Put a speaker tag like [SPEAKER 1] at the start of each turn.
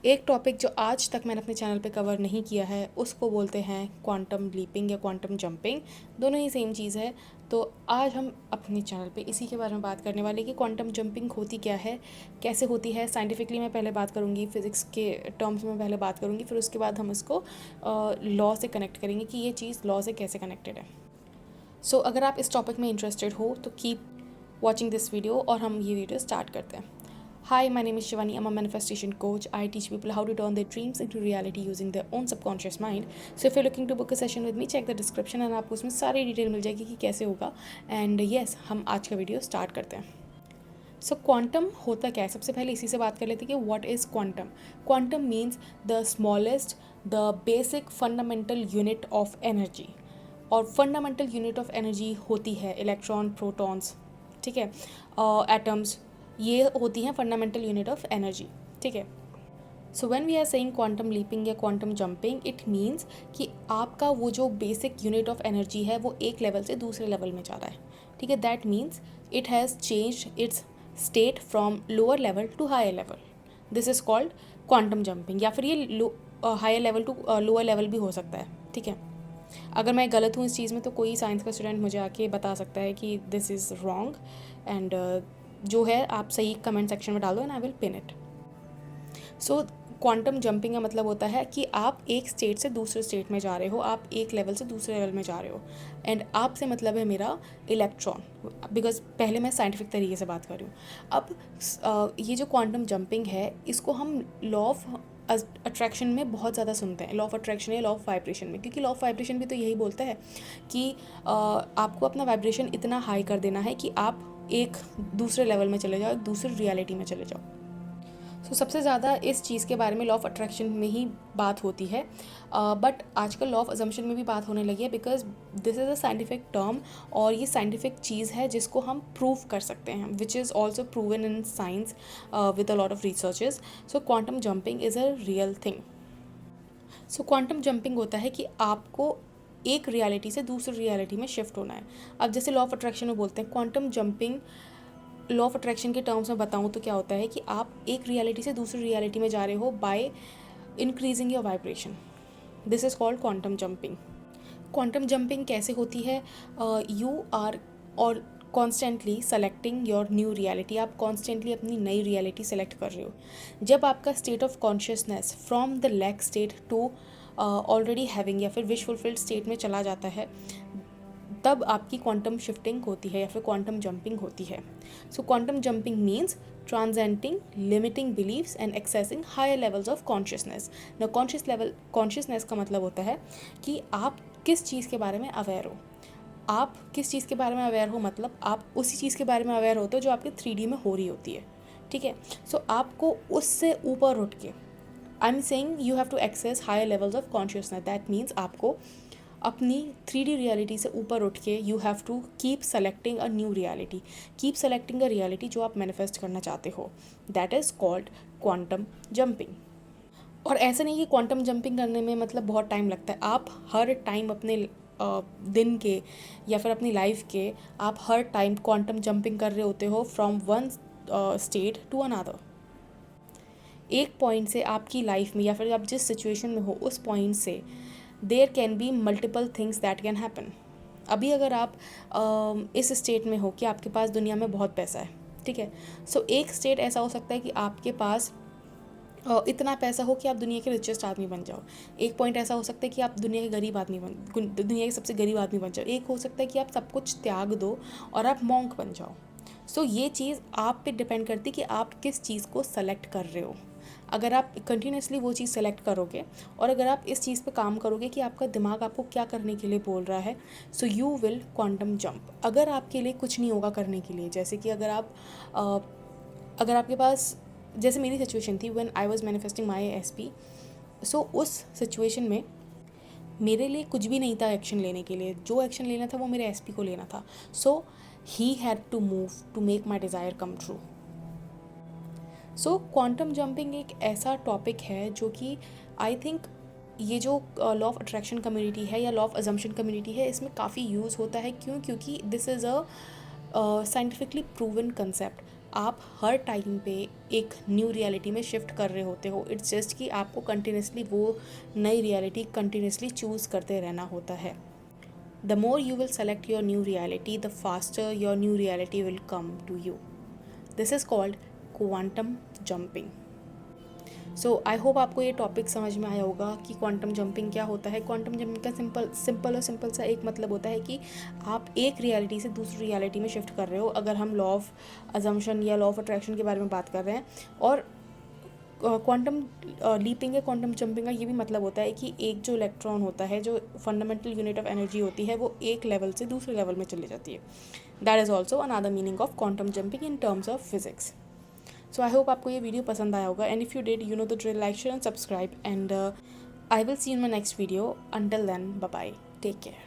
[SPEAKER 1] एक टॉपिक जो आज तक मैंने अपने चैनल पे कवर नहीं किया है उसको बोलते हैं क्वांटम लीपिंग या क्वांटम जंपिंग। दोनों ही सेम चीज़ है। तो आज हम अपने चैनल पे इसी के बारे में बात करने वाले कि क्वांटम जंपिंग होती क्या है, कैसे होती है। साइंटिफिकली मैं पहले बात करूँगी, फिज़िक्स के टर्म्स में पहले बात करूँगी, फिर उसके बाद हम इसको लॉ से कनेक्ट करेंगे कि ये चीज़ लॉ से कैसे कनेक्टेड है। सो अगर आप इस टॉपिक में इंटरेस्टेड हो तो कीप वॉचिंग दिस वीडियो और हम ये वीडियो स्टार्ट करते हैं। Hi, my name is Shivani. I'm a manifestation coach. I teach people how to turn their dreams into reality using their own subconscious mind. So if you're looking to book a session with me, check the description and आपको उसमें सारी detail मिल जाएगी कि कैसे होगा। And yes, हम आज का वीडियो स्टार्ट करते हैं। सो क्वांटम होता क्या है, सबसे पहले इसी से बात कर लेते हैं कि what is quantum. Quantum means the smallest, the basic fundamental unit of energy. और फंडामेंटल यूनिट ऑफ एनर्जी होती है इलेक्ट्रॉन, प्रोटॉन्स, ठीक है, एटम्स, ये होती हैं फंडामेंटल यूनिट ऑफ एनर्जी, ठीक है। So when we are saying quantum leaping या क्वांटम जंपिंग, इट मीन्स कि आपका वो जो बेसिक यूनिट ऑफ एनर्जी है वो एक लेवल से दूसरे लेवल में जा रहा है, ठीक है। That means it has changed its state from lower level to higher level. This is called quantum jumping. या फिर ये higher level to lower level भी हो सकता है, ठीक है। अगर मैं गलत हूँ इस चीज़ में तो कोई साइंस का स्टूडेंट मुझे आके बता सकता है कि दिस इज़ रॉन्ग। एंड जो है आप सही कमेंट सेक्शन में डाल दो and I will pin it. So quantum jumping का मतलब होता है कि आप एक स्टेट से दूसरे स्टेट में जा रहे हो, आप एक लेवल से दूसरे लेवल में जा रहे हो। एंड आप से मतलब है मेरा इलेक्ट्रॉन, बिकॉज पहले मैं साइंटिफिक तरीके से बात कर रही हूँ। अब ये जो क्वांटम जंपिंग है इसको हम लॉ ऑफ अट्रैक्शन में बहुत ज़्यादा सुनते हैं, लॉ ऑफ अट्रैक्शन या लॉ ऑफ वाइब्रेशन में, क्योंकि लॉ ऑफ वाइब्रेशन भी तो यही बोलता है कि आपको अपना वाइब्रेशन इतना हाई कर देना है कि आप एक दूसरे लेवल में चले जाओ, एक दूसरी रियलिटी में चले जाओ। सो सबसे ज़्यादा इस चीज़ के बारे में लॉ ऑफ अट्रैक्शन में ही बात होती है, बट आजकल लॉ ऑफ अजम्पशन में भी बात होने लगी है, because this is a scientific term और ये साइंटिफिक चीज़ है जिसको हम प्रूव कर सकते हैं, which is also proven in science with a lot of researches. So quantum jumping is a real thing. So quantum jumping होता है कि आपको एक रियलिटी से दूसरी रियलिटी में शिफ्ट होना है। अब जैसे लॉ ऑफ अट्रैक्शन में बोलते हैं, quantum jumping law of attraction के टर्म्स में बताऊँ तो क्या होता है कि आप एक रियलिटी से दूसरी रियलिटी में जा रहे हो by increasing your vibration. This is called quantum jumping. Quantum jumping कैसे होती है? यू आर और constantly selecting your new reality. आप कॉन्स्टेंटली अपनी नई रियलिटी सेलेक्ट कर रहे हो। जब आपका state of consciousness from the lack state to already having या फिर विश फुलफिल्ड स्टेट में चला जाता है, तब आपकी क्वांटम शिफ्टिंग होती है या फिर क्वांटम जंपिंग होती है। So quantum jumping means transcending limiting believes and accessing higher levels of consciousness. The consciousness का मतलब होता है कि आप किस चीज़ के बारे में अवेयर हो। आप किस चीज़ के बारे में अवेयर हो मतलब आप उसी चीज़ के बारे में अवेयर होते हो जो आपके 3D में हो रही होती है, ठीक है। सो आपको उससे ऊपर उठ के, I am saying you have to access higher levels of consciousness. That means आपको अपनी 3D रियलिटी से ऊपर उठ के you have to keep selecting a new reality, keep selecting a reality जो आप मैनिफेस्ट करना चाहते हो। That is called quantum jumping. और ऐसा नहीं कि क्वांटम जंपिंग करने में मतलब बहुत टाइम लगता है। आप हर टाइम अपने दिन के या फिर अपनी लाइफ के आप हर टाइम क्वांटम जंपिंग कर रहे होते हो from one state to another. एक पॉइंट से आपकी लाइफ में या फिर आप जिस सिचुएशन में हो उस पॉइंट से there can be multiple things that can happen. अभी अगर आप इस स्टेट में हो कि आपके पास दुनिया में बहुत पैसा है, ठीक है। सो एक स्टेट ऐसा हो सकता है कि आपके पास इतना पैसा हो कि आप दुनिया के रिचेस्ट आदमी बन जाओ। एक पॉइंट ऐसा हो सकता है कि आप दुनिया के गरीब आदमी दुनिया के सबसे गरीब आदमी बन जाओ। एक हो सकता है कि आप सब कुछ त्याग दो और आप मॉन्क बन जाओ। सो ये चीज़ आप पे डिपेंड करती है कि आप किस चीज़ को सेलेक्ट कर रहे हो। अगर आप कंटिन्यूसली वो चीज़ सेलेक्ट करोगे और अगर आप इस चीज़ पे काम करोगे कि आपका दिमाग आपको क्या करने के लिए बोल रहा है, so you will quantum jump. अगर आपके लिए कुछ नहीं होगा करने के लिए, जैसे कि अगर आपके पास, जैसे मेरी सिचुएशन थी when I was manifesting my SP. So उस सिचुएशन में मेरे लिए कुछ भी नहीं था एक्शन लेने के लिए। जो एक्शन लेना था वो मेरे एसपी को लेना था। So he had to move to make my desire come true. So quantum jumping एक ऐसा टॉपिक है जो कि आई थिंक ये जो लॉ ऑफ अट्रैक्शन कम्युनिटी है या लॉ ऑफ अजम्पशन कम्युनिटी है इसमें काफ़ी यूज़ होता है। क्योंकि this is a scientifically proven concept. आप हर टाइम पे एक न्यू रियलिटी में शिफ्ट कर रहे होते हो। इट्स जस्ट कि आपको कंटिन्यूसली वो नई रियलिटी कंटिन्यूसली चूज़ करते रहना होता है। The more you will select your new reality, the faster your new reality will come to you. This is called quantum jumping. So I hope आपको ये टॉपिक समझ में आया होगा कि क्वांटम जंपिंग क्या होता है। क्वांटम जंपिंग का सिंपल सा एक मतलब होता है कि आप एक रियलिटी से दूसरी रियलिटी में शिफ्ट कर रहे हो। अगर हम लॉ ऑफ अजम्पशन या लॉ ऑफ अट्रैक्शन के बारे में बात कर रहे हैं, और क्वांटम लीपिंग या क्वांटम जंपिंग का ये भी मतलब होता है कि एक जो इलेक्ट्रॉन होता है, जो फंडामेंटल यूनिट ऑफ एनर्जी होती है, वो एक लेवल से दूसरे लेवल में चली जाती है। That is also another meaning of quantum jumping in terms of physics. So I hope आपको ये वीडियो पसंद आया होगा, and if you did, you know the drill, like share and subscribe, and I will see in my next video. Until then, bye bye, take care.